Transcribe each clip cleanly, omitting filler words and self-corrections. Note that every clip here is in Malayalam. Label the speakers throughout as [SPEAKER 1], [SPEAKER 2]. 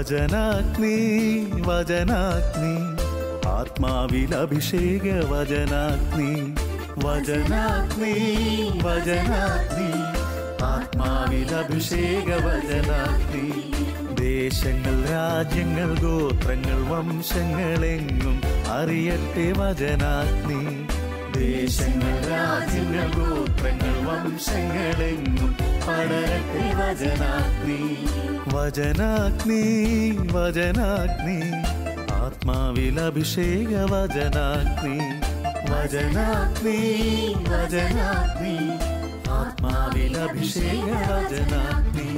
[SPEAKER 1] വചനാഗ്നി വചനാഗ്നി ആത്മാവിൽ അഭിഷേക വചനാഗ്നി വചനാഗ്നി വചനാഗ്നി ആത്മാവിൽ അഭിഷേക വചനാഗ്നി ദേശങ്ങൾ രാജ്യങ്ങൾ ഗോത്രങ്ങൾ വംശങ്ങളെങ്ങും അറിയട്ടെ വചനാഗ്നി ദേശങ്ങൾ രാജ്യങ്ങൾ ഗോത്രങ്ങൾ വംശങ്ങളെങ്ങും പടരട്ടെ വചനാഗ്നി വചനാഗ്നി വചനാഗ്നി ആത്മാവിൽ അഭിഷേക വചനാഗ്നി വചനാഗ്നി വചനാഗ്നി ആത്മാവിൽ അഭിഷേക വചനാഗ്നി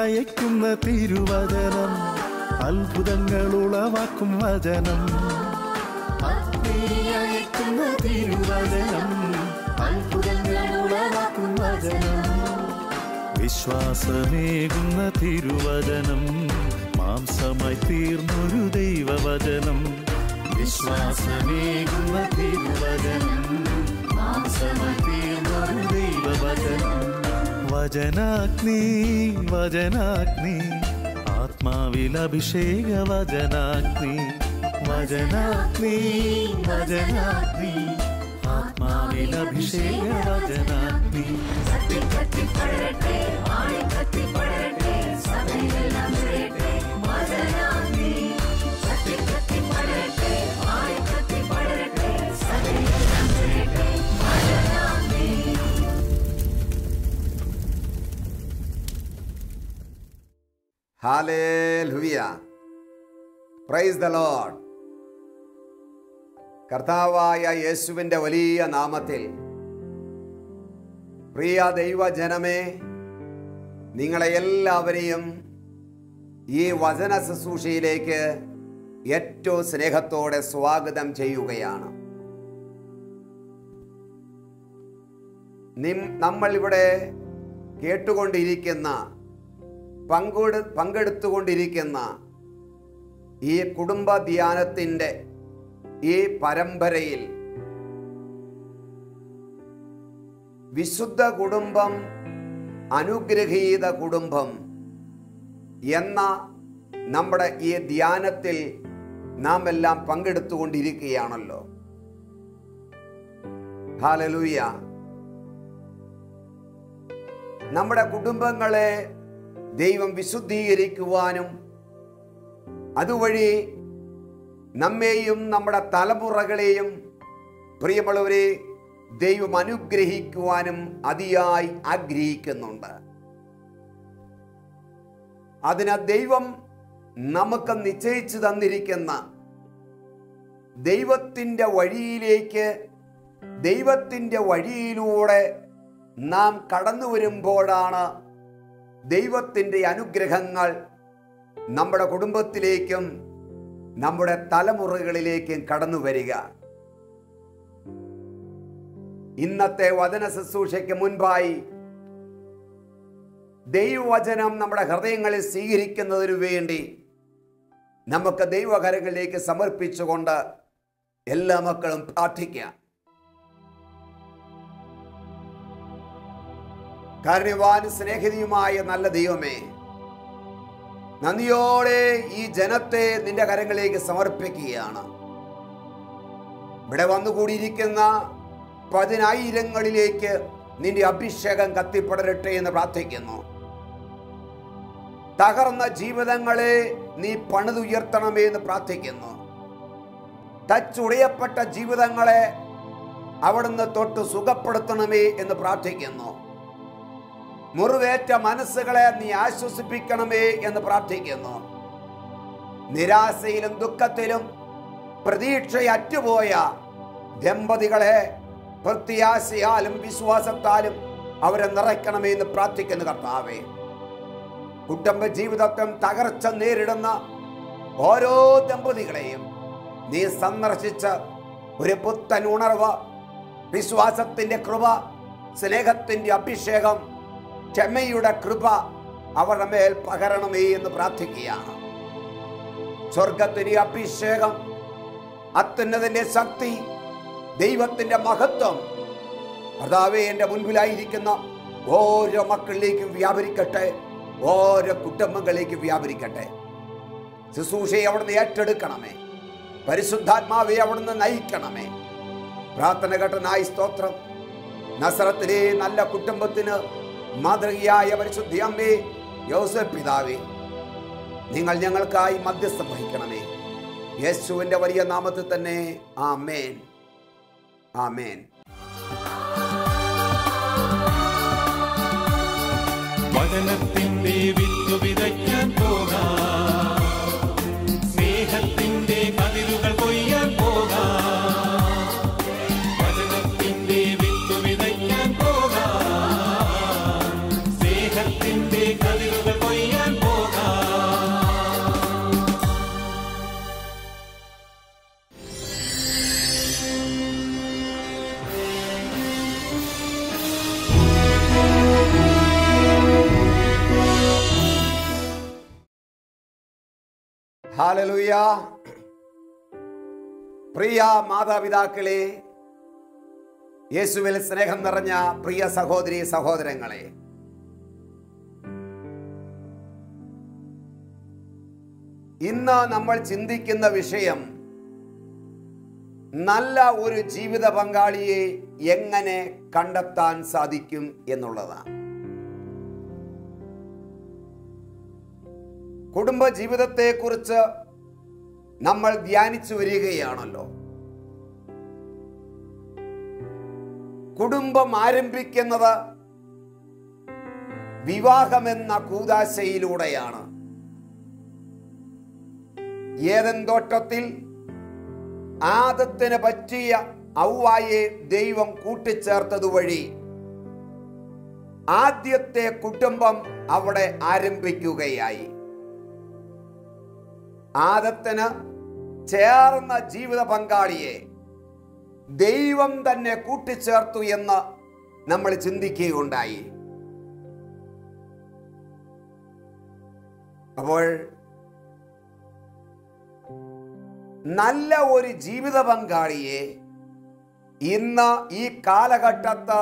[SPEAKER 1] അയക്കുന്ന തിരുവചനം അത്ഭുതങ്ങൾ ഉളവാക്കും വചനം അയക്കുന്ന തിരുവചനം അത്ഭുതങ്ങൾ ഉളവാക്കും വചനം വിശ്വാസമേകുന്ന തിരുവചനം മാംസമായി തീർന്നൊരു ദൈവവചനം വിശ്വാസമേകുന്ന തിരുവചനം മാംസമായി തീർന്നൊരു ദൈവവചനം വചനാഗ്നി വചനാഗ്നി ആത്മാവിൽ അഭിഷേക വചനാഗ്നി വചനാഗ്നി വചനാഗ്നി ആത്മാവിൽ അഭിഷേക വചനാഗ്നി
[SPEAKER 2] ഹല്ലേലൂയ, പ്രൈസ് ദ ലോർഡ്. കർത്താവായ യേശുവിൻ്റെ വലിയ നാമത്തിൽ പ്രിയ ദൈവജനമേ, നിങ്ങളെ എല്ലാവരെയും ഈ വചന ശുശ്രൂഷയിലേക്ക് ഏറ്റവും സ്നേഹത്തോടെ സ്വാഗതം ചെയ്യുകയാണ്. നമ്മളിവിടെ കേട്ടുകൊണ്ടിരിക്കുന്ന പങ്കെടുത്തുകൊണ്ടിരിക്കുന്ന ഈ കുടുംബ ധ്യാനത്തിൻ്റെ ഈ പരമ്പരയിൽ വിശുദ്ധ കുടുംബം, അനുഗ്രഹീത കുടുംബം എന്ന നമ്മുടെ ഈ ധ്യാനത്തിൽ നാം എല്ലാം പങ്കെടുത്തുകൊണ്ടിരിക്കുകയാണല്ലോ. ഹല്ലേലൂയ. നമ്മുടെ കുടുംബങ്ങളെ ദൈവം വിശുദ്ധീകരിക്കുവാനും അതുവഴി നമ്മെയും നമ്മുടെ തലമുറകളെയും പ്രിയമുള്ളവരെ ദൈവം അനുഗ്രഹിക്കുവാനും അതിയായി ആഗ്രഹിക്കുന്നുണ്ട്. അതിന് ദൈവം നമുക്ക് നിശ്ചയിച്ചു തന്നിരിക്കുന്ന ദൈവത്തിൻ്റെ വഴിയിലേക്ക്, ദൈവത്തിൻ്റെ വഴിയിലൂടെ നാം കടന്നു വരുമ്പോഴാണ് ദൈവത്തിൻ്റെ അനുഗ്രഹങ്ങൾ നമ്മുടെ കുടുംബത്തിലേക്കും നമ്മുടെ തലമുറകളിലേക്കും കടന്നു വരിക. ഇന്നത്തെ വചന ശുശ്രൂഷയ്ക്ക് മുൻപായി ദൈവവചനം നമ്മുടെ ഹൃദയങ്ങളിൽ സ്വീകരിക്കുന്നതിനു വേണ്ടി നമുക്ക് ദൈവകരങ്ങളിലേക്ക് സമർപ്പിച്ചുകൊണ്ട് എല്ലാ മക്കളും പ്രാർത്ഥിക്കാം. കാരുണ്യവാൻ സ്നേഹിതയുമായ നല്ല ദൈവമേ, നന്ദിയോടെ ഈ ജനത്തെ നിന്റെ കരങ്ങളിലേക്ക് സമർപ്പിക്കുകയാണ്. ഇവിടെ വന്നുകൂടിയിരിക്കുന്ന 10,000ങ്ങളിലേക്ക് നിന്റെ അഭിഷേകം കത്തിപ്പടരട്ടെ എന്ന് പ്രാർത്ഥിക്കുന്നു. തകർന്ന ജീവിതങ്ങളെ നീ പണിതുയർത്തണമേ എന്ന് പ്രാർത്ഥിക്കുന്നു. തച്ചുടയപ്പെട്ട ജീവിതങ്ങളെ അവിടുന്ന് തൊട്ട് സുഖപ്പെടുത്തണമേ എന്ന് പ്രാർത്ഥിക്കുന്നു. മുറിവേറ്റ മനസ്സുകളെ നീ ആശ്വസിപ്പിക്കണമേ എന്ന് പ്രാർത്ഥിക്കുന്നു. നിരാശയിലും ദുഃഖത്തിലും പ്രതീക്ഷയറ്റുപോയ ദമ്പതികളെ പ്രത്യാശയാലും വിശ്വാസത്താലും അവരെ നിറയ്ക്കണമേ എന്ന് പ്രാർത്ഥിക്കുന്ന കർത്താവേ, കുടുംബ ജീവിതത്തിൽ തകർച്ച നേരിടുന്ന ഓരോ ദമ്പതികളെയും നീ സന്ദർശിച്ച് ഒരു പുത്തൻ ഉണർവ്, വിശ്വാസത്തിന്റെ കൃപ, സ്നേഹത്തിന്റെ അഭിഷേകം, ക്ഷമയുടെ കൃപ അവരുടെ മേൽ പകരണമേ എന്ന് പ്രാർത്ഥിക്കുകയാണ്. സ്വർഗത്തിന്റെ അഭിഷേകം, അത്യുന്നതന്റെ ശക്തി, ദൈവത്തിന്റെ മഹത്വം കർത്താവേ എൻ്റെ മുൻപിലായിരിക്കുന്ന ഓരോ മക്കളിലേക്കും വ്യാപരിക്കട്ടെ, ഓരോ കുടുംബങ്ങളിലേക്കും വ്യാപരിക്കട്ടെ. ശുശ്രൂഷയെ അവിടുന്ന് ഏറ്റെടുക്കണമേ, പരിശുദ്ധാത്മാവെ അവിടുന്ന് നയിക്കണമേ. പ്രാർത്ഥന കേട്ടനായി സ്തോത്രം. നസറത്തിലെ നല്ല കുടുംബത്തിന് മാതൃകയായ പരിശുദ്ധ അമ്മേ, യോസേഫ് പിതാവേ, നിങ്ങൾ ഞങ്ങൾക്കായി മധ്യസ്ഥം വഹിക്കണമേ. യേശുവിൻ്റെ വലിയ നാമത്തിൽ തന്നെ ആമേൻ, ആമേൻ.
[SPEAKER 1] വചനത്തിന്റെ വിത്ത് വിതയ്ക്കാൻ പോകാം, സ്നേഹത്തിന്റെ കതിരുകൾ കൊയ്യാൻ പോകാം. വചനത്തിന്റെ വിത്ത് വിതയ്ക്കാൻ പോകാം, സ്നേഹത്തിന്റെ കതിരുകൾ കൊയ്യാൻ പോകാം.
[SPEAKER 2] ഹല്ലേലൂയ. പ്രിയ മാതാപിതാക്കളെ, യേശുവിൽ സ്നേഹം നിറഞ്ഞ പ്രിയ സഹോദരി സഹോദരങ്ങളെ, ഇന്ന് നമ്മൾ ചിന്തിക്കുന്ന വിഷയം നല്ല ഒരു ജീവിത പങ്കാളിയെ എങ്ങനെ കണ്ടെത്താൻ സാധിക്കും എന്നുള്ളതാണ്. കുടുംബ ജീവിതത്തെക്കുറിച്ച് നമ്മൾ ധ്യാനിച്ചു വരികയാണല്ലോ. കുടുംബം ആരംഭിക്കുന്നത് വിവാഹമെന്ന കൂദാശയിലൂടെയാണ്. ഏദൻ തോട്ടത്തിൽ ആദത്തിന് പറ്റിയ ഹവ്വായെ ദൈവം കൂട്ടിച്ചേർത്തതുവഴി ആദ്യത്തെ കുടുംബം അവിടെ ആരംഭിക്കുകയായി. ആദത്തിന് ചേർന്ന ജീവിത പങ്കാളിയെ ദൈവം തന്നെ കൂട്ടിച്ചേർത്തു എന്ന് നമ്മൾ ചിന്തിക്കുകയുണ്ടായി. അപ്പോൾ നല്ല ഒരു ജീവിത പങ്കാളിയെ ഇന്ന് ഈ കാലഘട്ടത്ത്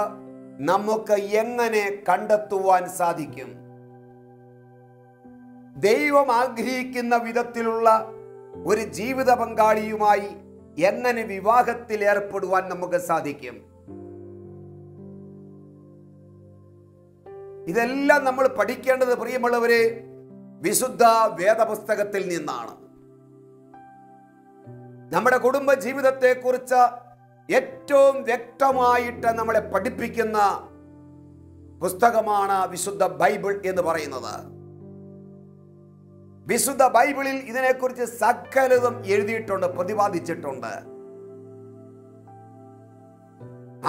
[SPEAKER 2] നമുക്ക് എങ്ങനെ കണ്ടെത്തുവാൻ സാധിക്കും? ദൈവം ആഗ്രഹിക്കുന്ന വിധത്തിലുള്ള ഒരു ജീവിത പങ്കാളിയുമായി എങ്ങനെ വിവാഹത്തിൽ ഏർപ്പെടുവാൻ നമുക്ക് സാധിക്കും? ഇതെല്ലാം നമ്മൾ പഠിക്കേണ്ടത് പ്രിയമുള്ളവരെ വിശുദ്ധ വേദപുസ്തകത്തിൽ നിന്നാണ്. നമ്മുടെ കുടുംബ ജീവിതത്തെക്കുറിച്ച് ഏറ്റവും വ്യക്തമായിട്ട് നമ്മളെ പഠിപ്പിക്കുന്ന പുസ്തകമാണ് വിശുദ്ധ ബൈബിൾ എന്ന് പറയുന്നത്. വിശുദ്ധ ബൈബിളിൽ ഇതിനെക്കുറിച്ച് സകലതും എഴുതിയിട്ടുണ്ട്, പ്രതിപാദിച്ചിട്ടുണ്ട്.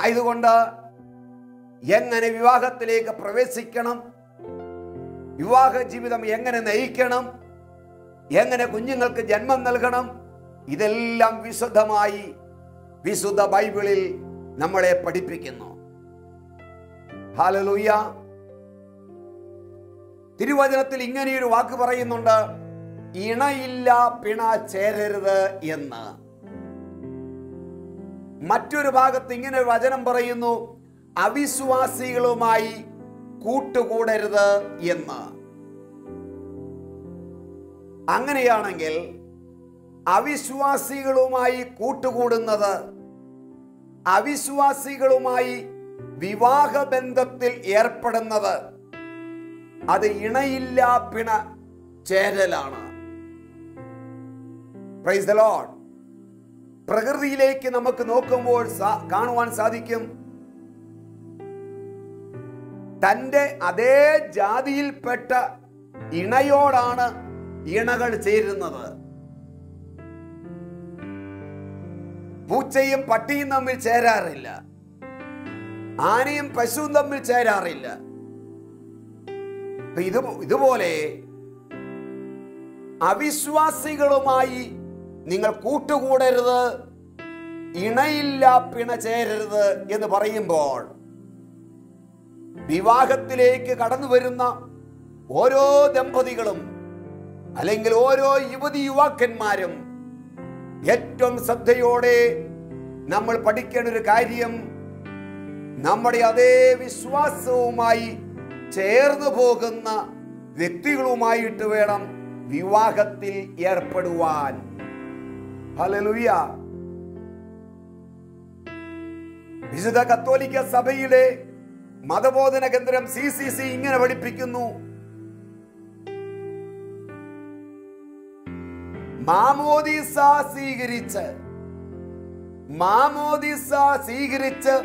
[SPEAKER 2] ആയതുകൊണ്ട് എങ്ങനെ വിവാഹത്തിലേക്ക് പ്രവേശിക്കണം, വിവാഹ ജീവിതം എങ്ങനെ നയിക്കണം, എങ്ങനെ കുഞ്ഞുങ്ങൾക്ക് ജന്മം നൽകണം, ഇതെല്ലാം വിശദമായി വിശുദ്ധ ബൈബിളിൽ നമ്മളെ പഠിപ്പിക്കുന്നു. ഹല്ലേലൂയ. തിരുവചനത്തിൽ ഇങ്ങനെയൊരു വാക്ക് പറയുന്നുണ്ട്, ഇണയില്ല പിണ ചേരരുത് എന്ന്. മറ്റൊരു ഭാഗത്ത് ഇങ്ങനെ ഒരു വചനം പറയുന്നു, അവിശ്വാസികളുമായി കൂട്ടുകൂടരുത് എന്ന്. അങ്ങനെയാണെങ്കിൽ അവിശ്വാസികളുമായി കൂട്ടുകൂടുന്നത്, അവിശ്വാസികളുമായി വിവാഹബന്ധത്തിൽ ഏർപ്പെടുന്നത്, അത് ഇണയില്ല പിണ ചേരലാണ്. Praise the Lord. പ്രകൃതിയിലേക്ക് നമുക്ക് നോക്കുമ്പോൾ കാണുവാൻ സാധിക്കും, തൻ്റെ അതേ ജാതിയിൽപ്പെട്ട ഇണയോടാണ് ഇണകൾ ചേരുന്നത്. പൂച്ചയും പട്ടിയും തമ്മിൽ ചേരാറില്ല. ആനയും പശുവും തമ്മിൽ ചേരാറില്ല. ഇതുപോലെ അവിശ്വാസികളുമായി നിങ്ങൾ കൂട്ടുകൂടരുത്, ഇണയില്ല പിണ ചേരരുത് എന്ന് പറയുമ്പോൾ വിവാഹത്തിലേക്ക് കടന്നു വരുന്ന ഓരോ ദമ്പതികളും അല്ലെങ്കിൽ ഓരോ യുവതി യുവാക്കന്മാരും ഏറ്റവും ശ്രദ്ധയോടെ നമ്മൾ പഠിക്കേണ്ട ഒരു കാര്യം, നമ്മുടെ അതേ വിശ്വാസവുമായി ചേർന്ന് പോകുന്ന വ്യക്തികളുമായിട്ട് വേണം വിവാഹത്തിൽ ഏർപ്പെടുവാൻ. ഹല്ലേലൂയ. വിശുദ്ധ കത്തോലിക്ക സഭയിലെ മതബോധന കേന്ദ്രം CCC ഇങ്ങനെ പഠിപ്പിക്കുന്നു: മാമോദീസ സ്വീകരിച്ച്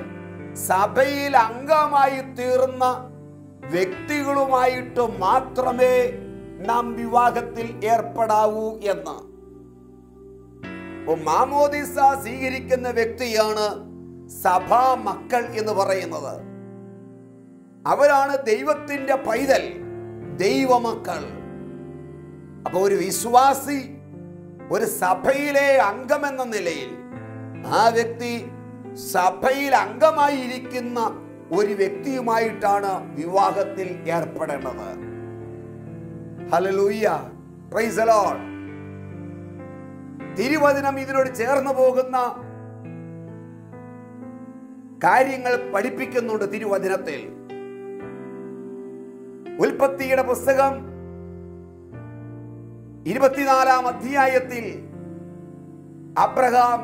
[SPEAKER 2] സഭയിൽ അംഗമായി തീർന്ന വ്യക്തികളുമായിട്ട് മാത്രമേ നാം വിവാഹത്തിൽ ഏർപ്പെടാവൂ എന്ന്. മാമോദീസ സ്വീകരിക്കുന്ന വ്യക്തിയാണ് സഭാ മക്കൾ എന്ന് പറയുന്നത്. അവരാണ് ദൈവത്തിന്റെ പൈതൽ, ദൈവമക്കൾ. അപ്പൊ ഒരു വിശ്വാസി ഒരു സഭയിലെ അംഗമെന്ന നിലയിൽ ആ വ്യക്തി സഭയിൽ അംഗമായിരിക്കുന്ന ഒരു വ്യക്തിയുമായിട്ടാണ് വിവാഹത്തിൽ ഏർപ്പെടേണ്ടത്. Hallelujah, praise the Lord. തിരുവചനം ഇതിനോട് ചേർന്ന് പോകുന്ന കാര്യങ്ങൾ പഠിപ്പിക്കുന്നുണ്ട് തിരുവചനത്തിൽ. ഉൽപ്പത്തിയുടെ പുസ്തകം 24-ാം അധ്യായത്തിൽ അബ്രഹാം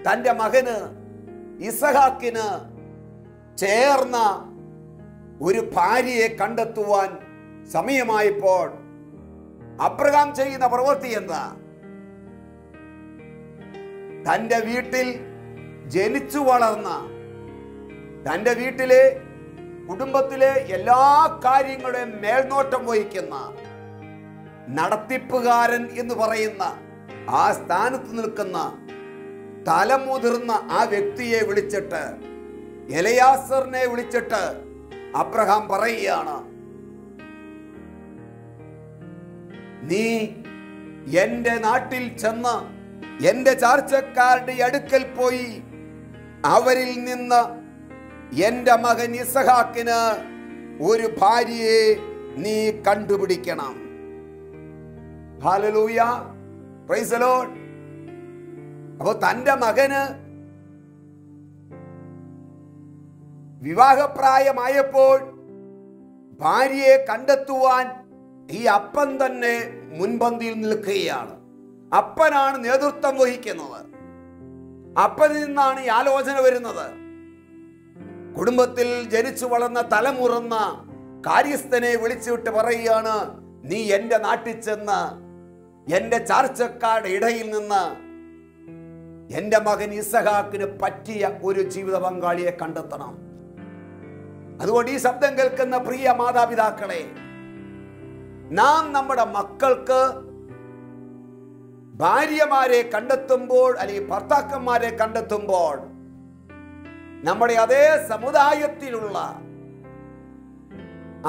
[SPEAKER 2] തന്റെ മകന് ഇസഹാക്കിന് ചേർന്ന ഒരു ഭാര്യയെ കണ്ടെത്തുവാൻ സമയമായപ്പോൾ അബ്രഹാം ചെയ്യുന്ന പ്രവൃത്തി എന്താ? തന്റെ വീട്ടിൽ ജനിച്ചു വളർന്ന, തന്റെ വീട്ടിലെ കുടുംബത്തിലെ എല്ലാ കാര്യങ്ങളുടെയും മേൽനോട്ടം വഹിക്കുന്ന നടത്തിപ്പുകാരൻ എന്ന് പറയുന്ന ആ സ്ഥാനത്ത് നിൽക്കുന്ന തലമുതിർന്ന ആ വ്യക്തിയെ വിളിച്ചിട്ട്, എലയാസറിനെ വിളിച്ചിട്ട് അബ്രഹാം പറയുകയാണ്, നീ എന്റെ നാട്ടിൽ ചെന്ന് എന്റെ ചാർച്ചക്കാരുടെ അടുക്കൽ പോയി അവരിൽ നിന്ന് എന്റെ മകൻ ഇസഹാക്കിന് ഒരു ഭാര്യയെ നീ കണ്ടുപിടിക്കണം. Hallelujah, praise the Lord. അപ്പോൾ തന്റെ മകന് വിവാഹപ്രായമായപ്പോൾ ഭാര്യയെ കണ്ടെത്തുവാൻ ഈ അപ്പൻ തന്നെ മുൻപന്തിയിൽ നിൽക്കുകയാണ്. അപ്പനാണ് നേതൃത്വം വഹിക്കുന്നത്. അപ്പനിൽ നിന്നാണ് ഈ ആലോചന വരുന്നത്. കുടുംബത്തിൽ ജനിച്ചു വളർന്ന തലമുറന്ന കാര്യസ്ഥനെ വിളിച്ചുവിട്ട് പറയുകയാണ്, നീ എന്റെ നാട്ടിൽ ചെന്ന് എന്റെ ചാർച്ചക്കാരുടെ ഇടയിൽ നിന്ന് എന്റെ മകൻ ഇസഹാക്കിന് പറ്റിയ ഒരു ജീവിത പങ്കാളിയെ കണ്ടെത്തണം. അതുകൊണ്ട് ഈ ശബ്ദം കേൾക്കുന്ന പ്രിയ മാതാപിതാക്കളെ, നാം നമ്മുടെ മക്കൾക്ക് ഭാര്യമാരെ കണ്ടെത്തുമ്പോൾ അല്ലെങ്കിൽ ഭർത്താക്കന്മാരെ കണ്ടെത്തുമ്പോൾ നമ്മുടെ അതേ സമുദായത്തിലുള്ള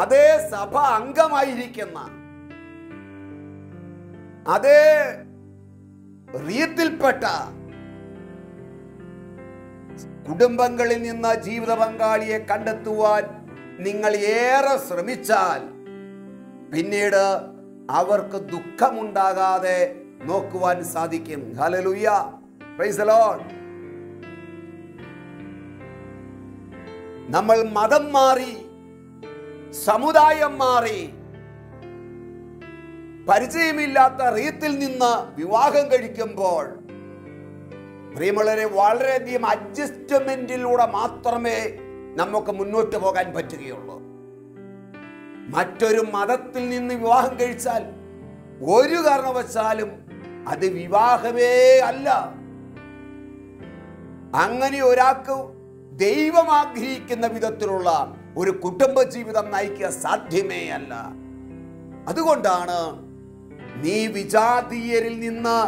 [SPEAKER 2] അതേ സഭ അംഗമായിരിക്കുന്ന അതേ റീതിയിൽപ്പെട്ട കുടുംബങ്ങളിൽ നിന്ന് ജീവിത പങ്കാളിയെ കണ്ടെത്തുവാൻ നിങ്ങൾ ഏറെ ശ്രമിച്ചാൽ പിന്നീട് അവർക്ക് ദുഃഖമുണ്ടാകാതെ നോക്കുവാൻ സാധിക്കും. Hallelujah, praise the Lord. നമ്മൾ മതം മാറി, സമുദായം മാറി, പരിചയമില്ലാത്ത റീതിയിൽ നിന്ന് വിവാഹം കഴിക്കുമ്പോൾ പ്രിയമുള്ളവരെ, വളരെയധികം അഡ്ജസ്റ്റ്മെന്റിലൂടെ മാത്രമേ നമുക്ക് മുന്നോട്ട് പോകാൻ പറ്റുകയുള്ളൂ. മറ്റൊരു മതത്തിൽ നിന്ന് വിവാഹം കഴിച്ചാൽ ഒരു കാരണവശാലും അത് വിവാഹമേ അല്ല. അങ്ങനെ ഒരാൾക്ക് ദൈവം ആഗ്രഹിക്കുന്ന വിധത്തിലുള്ള ഒരു കുടുംബ ജീവിതം നയിക്കുക സാധ്യമേ അല്ല. അതുകൊണ്ടാണ് നീ വിജാതീയരിൽ നിന്ന്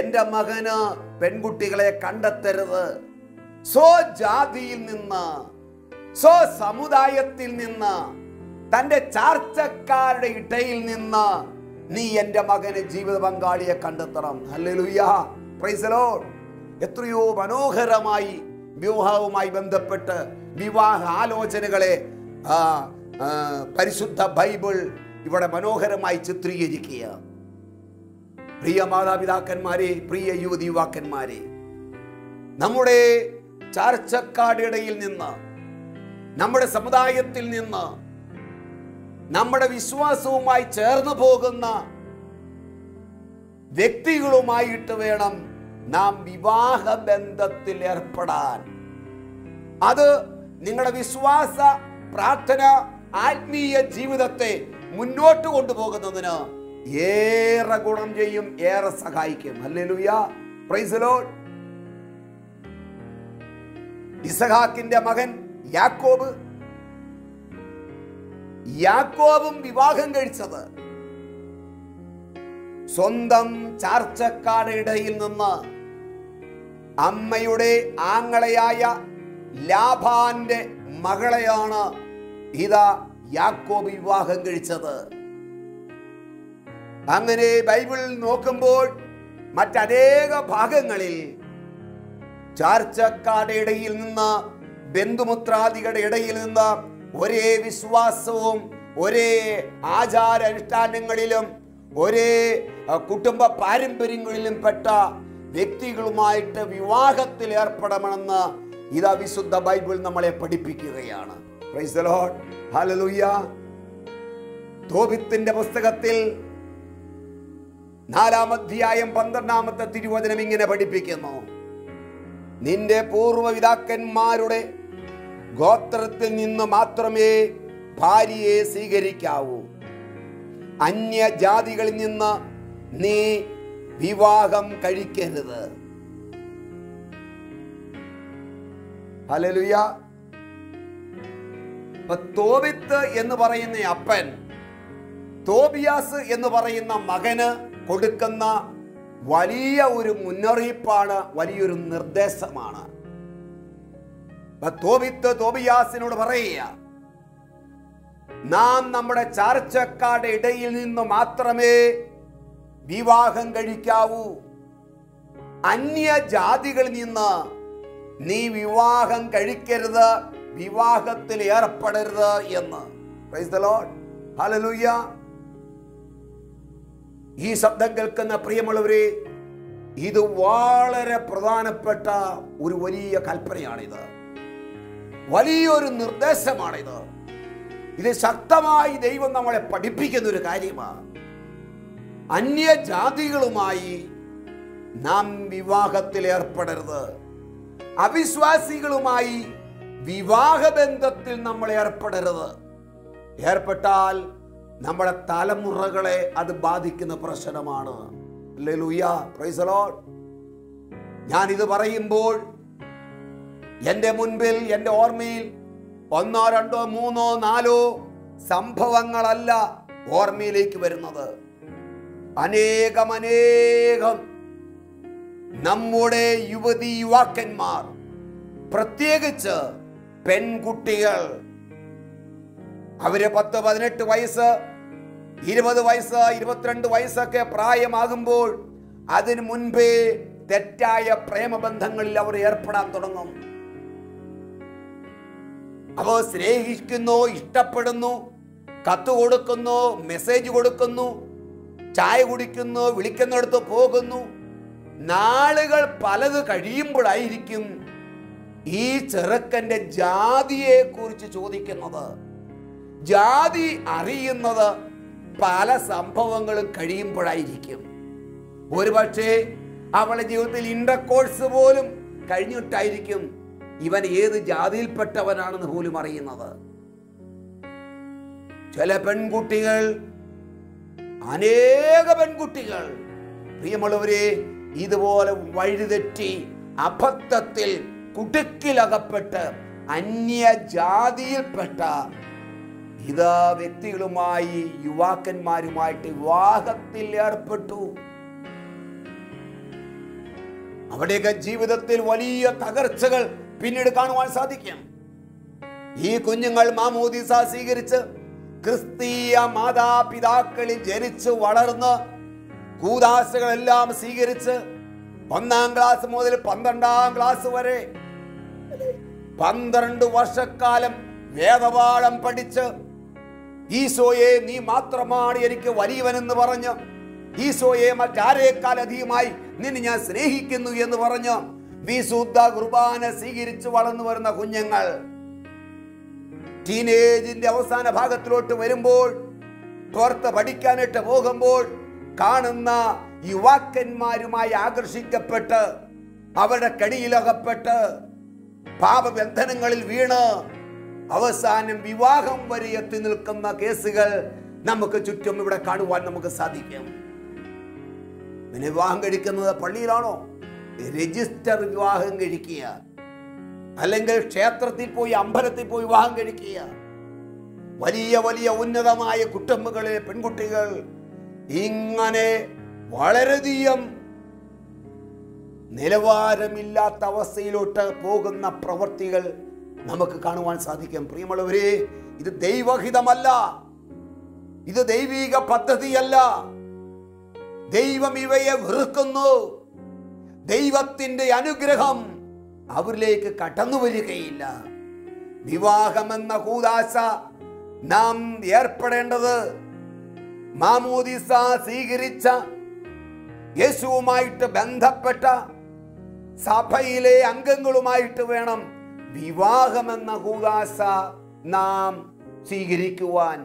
[SPEAKER 2] എന്റെ മകന് പെൺകുട്ടികളെ കണ്ടെത്തരുത്, സ്വജാതിയിൽ നിന്ന് സമുദായത്തിൽ നിന്ന്, തന്റെ ചാർച്ചക്കാരുടെ ഇടയിൽ നിന്ന് നീ എൻ്റെ മകന് ജീവിത പങ്കാളിയെ കണ്ടെത്തണം. Hallelujah, praise the Lord. എത്രയോ മനോഹരമായി വിവാഹവുമായി ബന്ധപ്പെട്ട് വിവാഹ ആലോചനകളെ പരിശുദ്ധ ബൈബിൾ ഇവിടെ മനോഹരമായി ചിത്രീകരിക്കുക. പ്രിയ മാതാപിതാക്കന്മാരെ, പ്രിയ യുവതി യുവാക്കന്മാരെ, നമ്മുടെ ചാർച്ചക്കാരുടെ ഇടയിൽ നിന്ന്, നമ്മുടെ സമുദായത്തിൽ നിന്ന്, നമ്മുടെ വിശ്വാസവുമായി ചേർന്ന് പോകുന്ന വ്യക്തികളുമായിട്ട് വേണം നാം വിവാഹ ബന്ധത്തിൽ ഏർപ്പെടാൻ. അത് നിങ്ങളുടെ വിശ്വാസ, പ്രാർത്ഥന, ആത്മീയ ജീവിതത്തെ മുന്നോട്ട് കൊണ്ടുപോകുന്നതിന് ഏറെ ഗുണം ചെയ്യും, ഏറെ സഹായിക്കും. Hallelujah, praise the Lord. ഇസഹാക്കിന്റെ മകൻ യാക്കോബും വിവാഹം കഴിച്ചത് സ്വന്തം ചാർച്ചക്കാരുടെ ഇടയിൽ നിന്ന് അമ്മയുടെ ആങ്ങളയായ ലാബാന്റെ മകളെയാണ് ഇതാ യാക്കോബ് വിവാഹം കഴിച്ചത്. അങ്ങനെ ബൈബിൾ നോക്കുമ്പോൾ മറ്റനേക ഭാഗങ്ങളിൽ ചാർച്ചക്കാരുടെ ഇടയിൽ നിന്ന്, ബന്ധുമിത്രാദികളുടെ ഇടയിൽ നിന്ന് ഒരേ വിശ്വാസവും ഒരേ ആചാര അനുഷ്ഠാനങ്ങളിലും ഒരേ കുടുംബ പാരമ്പര്യങ്ങളിലും പെട്ട വ്യക്തികളുമായിട്ട് വിവാഹത്തിൽ ഏർപ്പെടണമെന്ന് ഇതാ വിശുദ്ധ ബൈബിൾ നമ്മളെ പഠിപ്പിക്കുകയാണ്. Praise the Lord, hallelujah. തോബിത്തിന്റെ പുസ്തകത്തിൽ 4-ാം അധ്യായം 12-ാമത്തെ തിരുവചനം ഇങ്ങനെ പഠിപ്പിക്കുന്നു: നിന്റെ പൂർവ്വപിതാക്കന്മാരുടെ ഗോത്രത്തിൽ നിന്ന് മാത്രമേ ഭാര്യയെ സ്വീകരിക്കാവൂ. അന്യജാതികളിൽ നിന്ന് നീ വിവാഹം കഴിക്കരുത്. ഹല്ലേലൂയ. തോബിത്ത് എന്ന് പറയുന്ന അപ്പൻ തോബിയാസ് എന്ന് പറയുന്ന മകന് കൊടുക്കുന്ന വലിയ ഒരു മുന്നറിയിപ്പാണ്, വലിയൊരു നിർദ്ദേശമാണ്. തോബിത്ത് തോബിയാസിനോട് പറയുക, നാം നമ്മുടെ ചാർച്ചക്കാരുടെ ഇടയിൽ നിന്ന് മാത്രമേ വിവാഹം കഴിക്കാവൂ. അന്യജാതികളിൽ നിന്ന് നീ വിവാഹം കഴിക്കരുത്, വിവാഹത്തിൽ ഏർപ്പെടരുത് എന്ന്. Price the Lord, hallelujah. ഈ ശബ്ദം കേൾക്കുന്ന പ്രിയമുള്ളവരെ, ഇത് വളരെ പ്രധാനപ്പെട്ട ഒരു വലിയ കൽപ്പനയാണിത്, വലിയൊരു നിർദ്ദേശമാണിത്. ഇത് ശക്തമായി ദൈവം നമ്മളെ പഠിപ്പിക്കുന്ന ഒരു കാര്യമാണ്. അന്യജാതികളുമായി നാം വിവാഹത്തിൽ ഏർപ്പെടരുത്. അവിശ്വാസികളുമായി വിവാഹബന്ധത്തിൽ നമ്മൾ ഏർപ്പെടരുത്. ഏർപ്പെട്ടാൽ നമ്മുടെ തലമുറകളെ അത് ബാധിക്കുന്ന പ്രശ്നമാണ്. Hallelujah, praise the Lord. ഞാനിത് പറയുമ്പോൾ എൻ്റെ മുൻപിൽ, എൻ്റെ ഓർമ്മയിൽ 1, 2, 3, 4 സംഭവങ്ങളല്ല ഓർമ്മയിലേക്ക് വരുന്നത്. അനേകം നമ്മുടെ യുവതി യുവാക്കന്മാർ, പ്രത്യേകിച്ച് പെൺകുട്ടികൾ, അവര് 10, 18 വയസ്സ്, 20 വയസ്സ്, 22 വയസ്സൊക്കെ പ്രായമാകുമ്പോൾ അതിനു മുൻപേ തെറ്റായ പ്രേമബന്ധങ്ങളിൽ അവർ ഏർപ്പെടാൻ തുടങ്ങും. അവർ സ്നേഹിക്കുന്നു, ഇഷ്ടപ്പെടുന്നു, കത്ത് കൊടുക്കുന്നു, മെസ്സേജ് കൊടുക്കുന്നു, ചായ കുടിക്കുന്നു, വിളിക്കുന്നിടത്ത് പോകുന്നു. നാളുകൾ പലത് കഴിയുമ്പോഴായിരിക്കും ഈ ചെറുക്കന്റെ ജാതിയെ കുറിച്ച് ചോദിക്കുന്നത്. ജാതി അറിയുന്നത് പല സംഭവങ്ങളും കഴിയുമ്പോഴായിരിക്കും. ഒരുപക്ഷെ അവളുടെ ജീവിതത്തിൽ ഇന്റർകോഴ്സ് പോലും കഴിഞ്ഞിട്ടായിരിക്കും ഇവൻ ഏത് ജാതിയിൽപ്പെട്ടവനാണെന്ന് പോലും അറിയുന്നത്. ചില പെൺകുട്ടികൾ, അനേക പെൺകുട്ടികൾ, പ്രിയമുള്ളവരെ, ഇതുപോലെ വഴിതെറ്റി അബദ്ധത്തിൽ കുടുക്കിലകപ്പെട്ട് അന്യജാതിയിൽപ്പെട്ട ഇതാ വ്യക്തികളുമായി, യുവാക്കന്മാരുമായിട്ട് വിവാഹത്തിൽ ഏർപ്പെട്ടു. അവിടെയൊക്കെ ജീവിതത്തിൽ വലിയ തകർച്ചകൾ പിന്നീട് കാണുവാൻ സാധിക്കും. ഈ കുഞ്ഞുങ്ങൾ മാമോദീസ സ്വീകരിച്ച് ക്രിസ്തീയ മാതാപിതാക്കളിൽ ജനിച്ച് വളർന്ന് കൂദാശകളെല്ലാം സ്വീകരിച്ച് 1-ാം ക്ലാസ് മുതൽ 12-ാം ക്ലാസ് വരെ 12 വർഷക്കാലം വേദപാഠം പഠിച്ച് ഈശോയെ നീ മാത്രമാണ് എനിക്ക് വലിയവനെന്ന് പറഞ്ഞ് ഈശോയെ മറ്റാരേക്കാൾ അധികമായി നിന്നെ ഞാൻ സ്നേഹിക്കുന്നു എന്ന് പറഞ്ഞ് വിശുദ്ധ കുർബാന സ്വീകരിച്ച് വളർന്നു വരുന്ന കുഞ്ഞുങ്ങൾ ടീനേജിന്റെ അവസാന ഭാഗത്തിലോട്ട് വരുമ്പോൾ പുറത്ത് പഠിക്കാനായിട്ട് പോകുമ്പോൾ കാണുന്ന യുവാക്കന്മാരുമായി ആകർഷിക്കപ്പെട്ട് അവരുടെ കടിയിലകപ്പെട്ട് പാപബന്ധനങ്ങളിൽ വീണ് അവസാനം വിവാഹം വരെ എത്തി നിൽക്കുന്ന കേസുകൾ നമുക്ക് ചുറ്റും ഇവിടെ കാണുവാൻ നമുക്ക് സാധിക്കും. പിന്നെ വിവാഹം കഴിക്കുന്നത് പള്ളിയിലാണോ? രജിസ്റ്റർ വിവാഹം കഴിക്കുക, അല്ലെങ്കിൽ ക്ഷേത്രത്തിൽ പോയി അമ്പലത്തിൽ പോയി വിവാഹം കഴിക്കുക. വലിയ വലിയ ഉന്നതമായ കുടുംബങ്ങളിലെ പെൺകുട്ടികൾ ഇങ്ങനെ വളരെയധികം നിലവാരമില്ലാത്ത അവസ്ഥയിലോട്ട് പോകുന്ന പ്രവൃത്തികൾ നമുക്ക് കാണുവാൻ സാധിക്കും. പ്രിയമുള്ളവരെ, ഇത് ദൈവഹിതമല്ല, ഇത് ദൈവിക പദ്ധതിയല്ല. ദൈവം ഇവയെ വെറുക്കുന്നു. ദൈവത്തിന്റെ അനുഗ്രഹം അവരിലേക്ക് കടന്നു വരികയില്ല. വിവാഹമെന്ന കൂദാശ നാം ഏർപ്പെടേണ്ടത് മാമോദീസ സ്വീകരിച്ച യേശുവുമായിട്ട് ബന്ധപ്പെട്ട സഭയിലെ അംഗങ്ങളുമായിട്ട് വേണം വിവാഹമെന്ന കൂദാശ നാം സ്വീകരിക്കുവാൻ.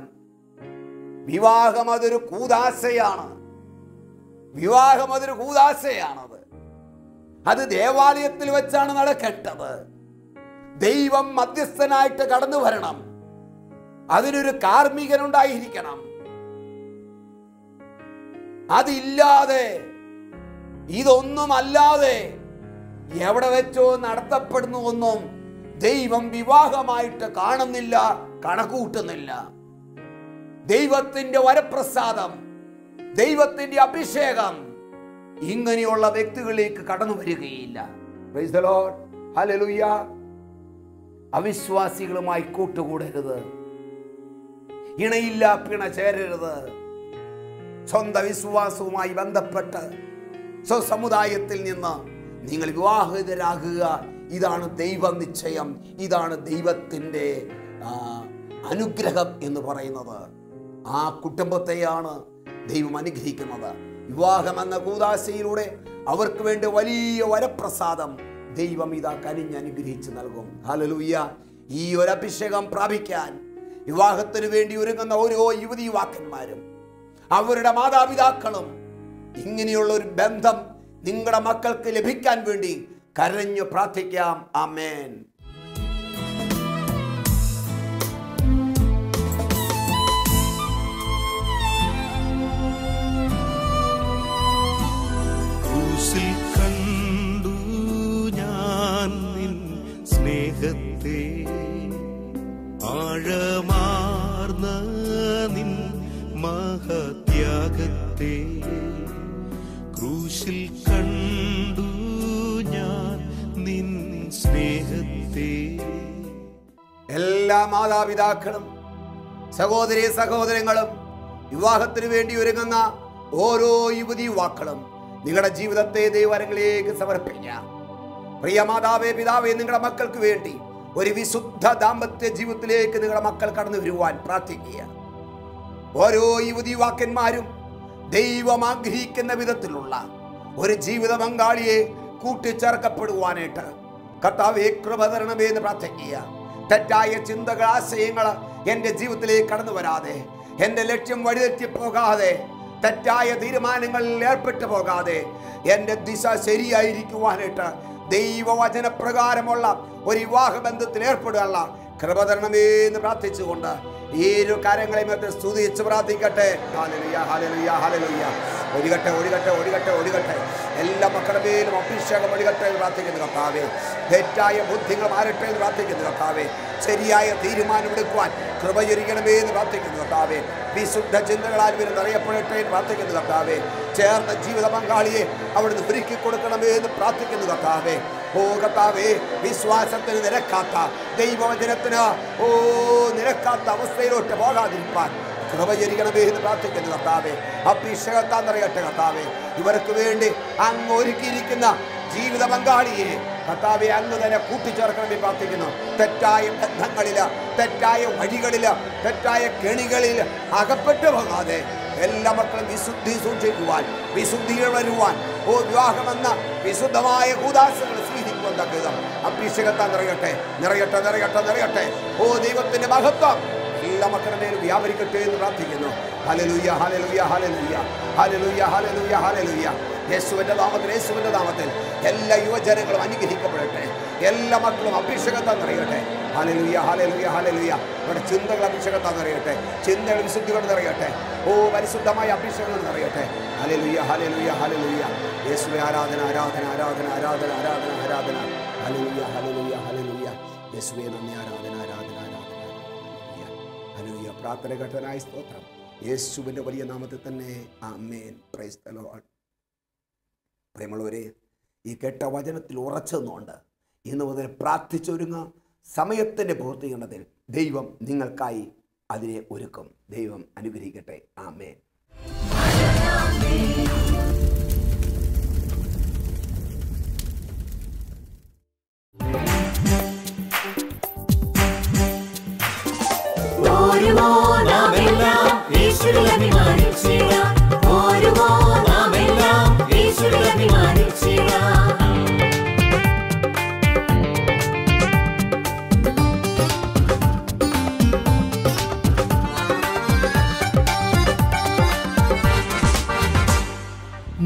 [SPEAKER 2] വിവാഹം അതൊരു കൂദാശയാണ്. വിവാഹം അതൊരു കൂദാശയാണത്. അത് ദേവാലയത്തിൽ വെച്ചാണ് നടക്കേണ്ടത്. ദൈവം മധ്യസ്ഥനായിട്ട് കടന്നു വരണം. അതിനൊരു കാർമ്മികനുണ്ടായിരിക്കണം. അതില്ലാതെ, ഇതൊന്നുമല്ലാതെ എവിടെ വെച്ചോ നടത്തപ്പെടുന്നു ഒന്നും ദൈവം വിവാഹമായിട്ട് കാണുന്നില്ല, കണക്കൂട്ടുന്നില്ല. ദൈവത്തിന്റെ വരപ്രസാദം, ദൈവത്തിന്റെ അഭിഷേകം ഇങ്ങനെയുള്ള വ്യക്തികളിലേക്ക് കടന്നു വരികയില്ല. Praise the Lord, hallelujah. അവിശ്വാസികളുമായി കൂട്ടുകൂടരുത്, ഇണയില്ല പിണ ചേരരുത്. സ്വന്തം വിശ്വാസവുമായി ബന്ധപ്പെട്ട് സ്വസമുദായത്തിൽ നിന്ന് നിങ്ങൾ വിവാഹിതരാകുക. ഇതാണ് ദൈവ നിശ്ചയം, ഇതാണ് ദൈവത്തിൻ്റെ അനുഗ്രഹം എന്ന് പറയുന്നത്. ആ കുടുംബത്തെയാണ് ദൈവം അനുഗ്രഹിക്കുന്നത്. വിവാഹം എന്ന കൂദാശയിലൂടെ അവർക്ക് വേണ്ടി വലിയ വരപ്രസാദം ദൈവം ഇതാ കനിഞ്ഞ് അനുഗ്രഹിച്ച് നൽകും. ഹല്ലേലൂയ. ഈ ഒരു അഭിഷേകം പ്രാപിക്കാൻ വിവാഹത്തിന് വേണ്ടി ഒരുങ്ങുന്ന ഓരോ യുവതി യുവാക്കന്മാരും അവരുടെ മാതാപിതാക്കളും ഇങ്ങനെയുള്ള ഒരു ബന്ധം നിങ്ങളുടെ മക്കൾക്ക് ലഭിക്കാൻ വേണ്ടി കരഞ്ഞു പ്രാർത്ഥിക്കാം. ആമേൻ.
[SPEAKER 1] ക്രൂശിൽ കണ്ടു ഞാൻ നിൻ സ്നേഹത്തെ, ആഴമാർന്ന നിൻ മഹത്യാഗത്തെ. ക്രൂശിൽ കണ്ടു ഞാൻ നിൻ സ്നേഹത്തെ.
[SPEAKER 2] എല്ലാ മാതാപിതാക്കളും സഹോദരി സഹോദരങ്ങളും വിവാഹത്തിന് വേണ്ടി ഒരുങ്ങുന്ന ഓരോ യുവതി യുവാക്കളും നിങ്ങളുടെ ജീവിതത്തെ ദൈവകരങ്ങളിലേക്ക് സമർപ്പിക്കാം. പ്രിയ മാതാവേ, പിതാവേ, നിങ്ങളുടെ മക്കൾക്ക് വേണ്ടി ഒരു വിശുദ്ധ ദാമ്പത്യ ജീവിതത്തിലേക്ക് നിങ്ങളുടെ മക്കൾ കടന്നു വരുവാൻ പ്രാർത്ഥിക്കുക. ഓരോ യുവതി യുവാക്കന്മാരും ദൈവം ആഗ്രഹിക്കുന്ന വിധത്തിലുള്ള ഒരു ജീവിത പങ്കാളിയെ കൂട്ടിച്ചേർക്കപ്പെടുവാനായിട്ട് കർത്താവേ കൃപ തരണമേ എന്ന് പ്രാർത്ഥിക്കുക. തെറ്റായ ചിന്തകൾ, ആശയങ്ങൾ എൻ്റെ ജീവിതത്തിലേക്ക് കടന്നു വരാതെ, എൻ്റെ ലക്ഷ്യം വഴിതെറ്റിപ്പോകാതെ, തെറ്റായ തീരുമാനങ്ങളിൽ ഏർപ്പെട്ടു പോകാതെ എൻ്റെ ദിശ ശരിയായിരിക്കുവാനായിട്ട് ദൈവവചനപ്രകാരമുള്ള ഒരു വിവാഹ ബന്ധത്തിൽ ഏർപ്പെടുകയുള്ള കൃപ തരണമേ എന്ന് പ്രാർത്ഥിച്ചുകൊണ്ട് ഈ ഇരു കാര്യങ്ങളെ മറ്റ് സ്തുതിച്ച് പ്രാർത്ഥിക്കട്ടെ. Hallelujah, hallelujah, hallelujah. ഒഴുകട്ടെ, ഒഴുകട്ടെ, ഒഴുകട്ടെ, ഒഴുകട്ടെ. എല്ലാ മക്കളുടെ മേലും അഭിഷേകം ഒഴുകട്ടെ എന്ന് പ്രാർത്ഥിക്കുന്നു കർത്താവേ. തെറ്റായ ബുദ്ധികൾ മാറട്ടെ എന്ന് പ്രാർത്ഥിക്കുന്നു കർത്താവേ. ശരിയായ തീരുമാനമെടുക്കുവാൻ കൃപ ചൊരിയണമേ എന്ന് പ്രാർത്ഥിക്കുന്നു കർത്താവേ. വിശുദ്ധ ചിന്തകളാൽ ഇവർ നിറയപ്പെടട്ടെ എന്ന് പ്രാർത്ഥിക്കുന്നു കർത്താവേ. ചേർന്ന ജീവിത പങ്കാളിയെ അവിടുന്ന് ഒരുക്കി കൊടുക്കണമേ എന്ന് പ്രാർത്ഥിക്കുന്നു കർത്താവേ. ഓ കർത്താവേ, വിശ്വാസത്തിന് നിരക്കാത്ത, ദൈവവചനത്തിന് നിരക്കാത്ത അവസ്ഥയിലോട്ട് പോകാതിരിക്കാൻ കൃപ ചെയ്യണമേ എന്ന് പ്രാർത്ഥിക്കുന്നു കർത്താവേ. അഭിഷേകത്താൽ നിറയട്ടെ കർത്താവേ. ഇവർക്ക് വേണ്ടി അങ്ങ് ഒരുക്കിയിരിക്കുന്ന ജീവിത പങ്കാളിയെ കർത്താവെ അങ്ങ് തന്നെ കൂട്ടിച്ചേർക്കണമെന്ന് പ്രാർത്ഥിക്കുന്നു. തെറ്റായ ബന്ധങ്ങളില്, തെറ്റായ വഴികളില്, തെറ്റായ കെണികളിൽ അകപ്പെട്ടു പോകാതെ എല്ലാ മക്കളും വിശുദ്ധി സൂക്ഷിക്കുവാൻ, വിശുദ്ധിയിൽ വരുവാൻ, വിവാഹമെന്ന വിശുദ്ധമായ കൂദാശകൾ സ്വീകരിക്കുവാൻ തക്കവിധം അഭിഷേകത്താൽ നിറയട്ടെ, നിറയട്ടെ, നിറയട്ടെ, നിറയട്ടെ. ദൈവത്തിന്റെ മഹത്വം എല്ലാ മക്കളുടെ മേലും വ്യാപരിക്കട്ടെ എന്ന് പ്രാർത്ഥിക്കുന്നു. Hallelujah, hallelujah, hallelujah, hallelujah, hallelujah, hallelujah. യേശുവിന്റെ നാമത്തിൽ, യേശുവിന്റെ നാമത്തിൽ എല്ലാ യുവജനങ്ങളും അനുഗ്രഹിക്കപ്പെടട്ടെ. എല്ലാ മക്കളും അഭിഷേകത്താൽ നിറയട്ടെ. Hallelujah, hallelujah, hallelujah. അവരുടെ ചിന്തകൾ അഭിഷേകത്താൽ നിറയട്ടെ, ചിന്തകൾ വിശുദ്ധികൾ നിറയട്ടെ. പരിശുദ്ധമായ അഭിഷേകങ്ങൾ നിറയട്ടെ. Hallelujah, hallelujah, hallelujah. യേശുവേ ആരാധന, ആരാധന, ആരാധന, ആരാധന, ആരാധന, ആരാധന. Hallelujah, hallelujah, hallelujah. യേശുവേ നന്ദി, ആരാധന, ആരാധന, ആരാധന. ഹല്ലേലൂയ. പ്രാർത്ഥന കേട്ടതിനായി സ്തോത്രം. യേശുവിന്റെ വലിയ നാമത്തിൽ തന്നെ ആമേൻ. Price the Lord. പ്രിയമുള്ളവരെ, ഈ കേട്ട വചനത്തിൽ ഉറച്ചു നിന്നുകൊണ്ട് ഇന്ന് മുതൽ പ്രാർത്ഥിച്ചൊരുങ്ങ. സമയത്തിൻ്റെ പൂർത്തീകരണത്തിൽ ദൈവം നിങ്ങൾക്കായി അതിനെ ഒരുക്കും. ദൈവം അനുഗ്രഹിക്കട്ടെ. ആമേൻ.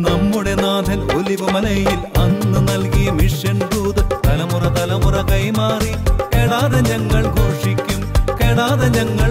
[SPEAKER 1] നമ്മുടെ നാഥൻ ഒലിവുമലയിൽ അന്ന് നൽകിയ മിഷൻ ദൂത് തലമുറ തലമുറ കൈമാറി കെടാതെ ഞങ്ങൾ ഘോഷിക്കും, കെടാതെ ഞങ്ങൾ